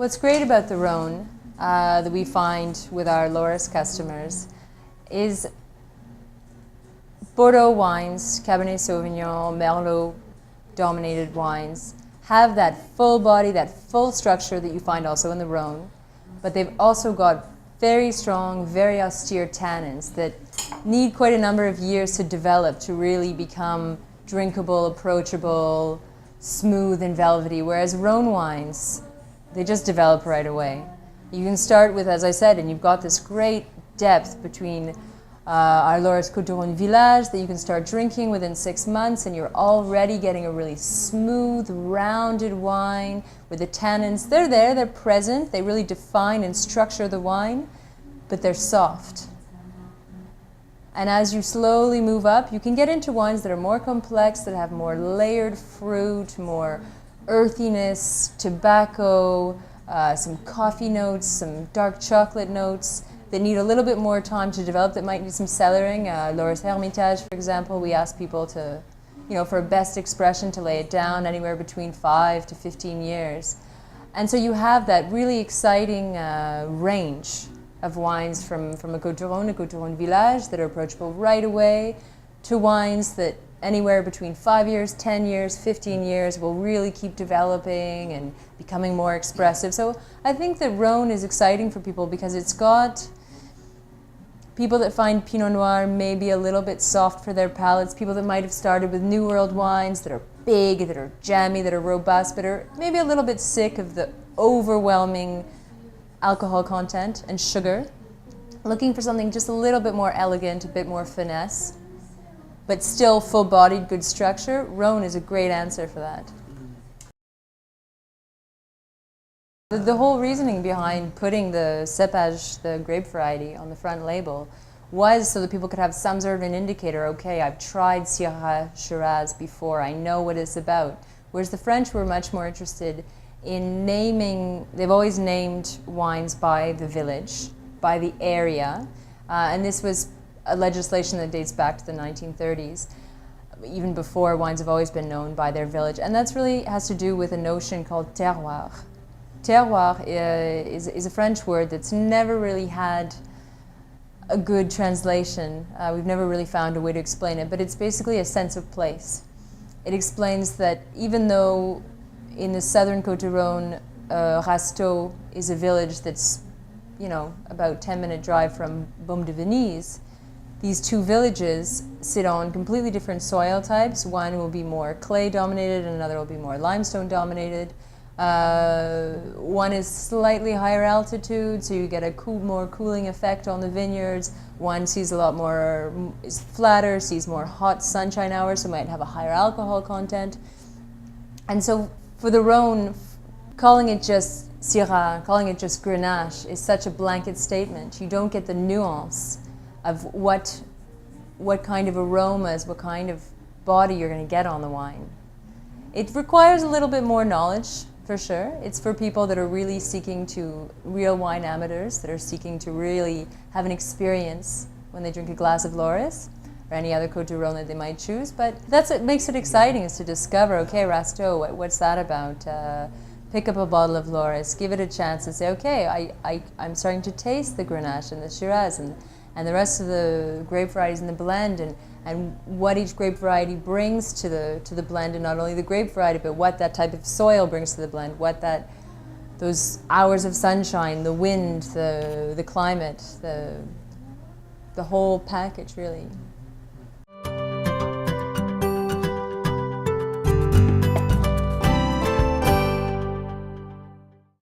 What's great about the Rhone that we find with our Loris customers is Bordeaux wines, Cabernet Sauvignon, Merlot dominated wines have that full body, that full structure that you find also in the Rhone, but they've also got very strong, very austere tannins that need quite a number of years to develop to really become drinkable, approachable, smooth and velvety, whereas Rhone wines, they just develop right away. You can start with, as I said, and you've got this great depth between our Loris Cole2.mov Village that you can start drinking within 6 months, and you're already getting a really smooth, rounded wine with the tannins. They're there, they're present, they really define and structure the wine, but they're soft. And as you slowly move up, you can get into wines that are more complex, that have more layered fruit, more earthiness, tobacco, some coffee notes, some dark chocolate notes that need a little bit more time to develop, that might need some cellaring. Loris Hermitage, for example, we ask people to, for a best expression, to lay it down anywhere between 5 to 15 years. And so you have that really exciting range of wines from a Cole2.mov Village that are approachable right away, to wines that anywhere between 5 years, 10 years, 15 years will really keep developing and becoming more expressive. So I think that Rhone is exciting for people because it's got people that find Pinot Noir maybe a little bit soft for their palates, people that might have started with New World wines that are big, that are jammy, that are robust, but are maybe a little bit sick of the overwhelming alcohol content and sugar, looking for something just a little bit more elegant, a bit more finesse, but still full-bodied, good structure. Rhone is a great answer for that. The whole reasoning behind putting the cépage, the grape variety, on the front label was so that people could have some sort of an indicator. Okay, I've tried Syrah, Shiraz before, I know what it's about. Whereas the French were much more interested in naming, they've always named wines by the village, by the area, and this was a legislation that dates back to the 1930s. Even before, wines have always been known by their village, and that's really has to do with a notion called terroir. Terroir is a French word that's never really had a good translation. We've never really found a way to explain it, but it's basically a sense of place. It explains that even though in the southern Côte-du-Rhône, Rasteau is a village that's, about 10-minute drive from Baume de Venise, these two villages sit on completely different soil types. One will be more clay-dominated, and another will be more limestone-dominated. One is slightly higher altitude, so you get a more cooling effect on the vineyards. One sees a lot more, is flatter, sees more hot sunshine hours, so might have a higher alcohol content. And so for the Rhone, calling it just Syrah, calling it just Grenache is such a blanket statement. You don't get the nuance of what kind of aromas, what kind of body you're going to get on the wine. It requires a little bit more knowledge, for sure. It's for people that are really seeking to, real wine amateurs, that are seeking to really have an experience when they drink a glass of Loris, or any other Côte-du-Rhône that they might choose. But that's what makes it exciting, is to discover, okay, Rasteau, what's that about? Pick up a bottle of Loris, give it a chance and say, okay, I'm starting to taste the Grenache and the Shiraz and the rest of the grape varieties in the blend, and what each grape variety brings to the blend, and not only the grape variety, but what that type of soil brings to the blend, what those hours of sunshine, the wind, the climate, the whole package, really.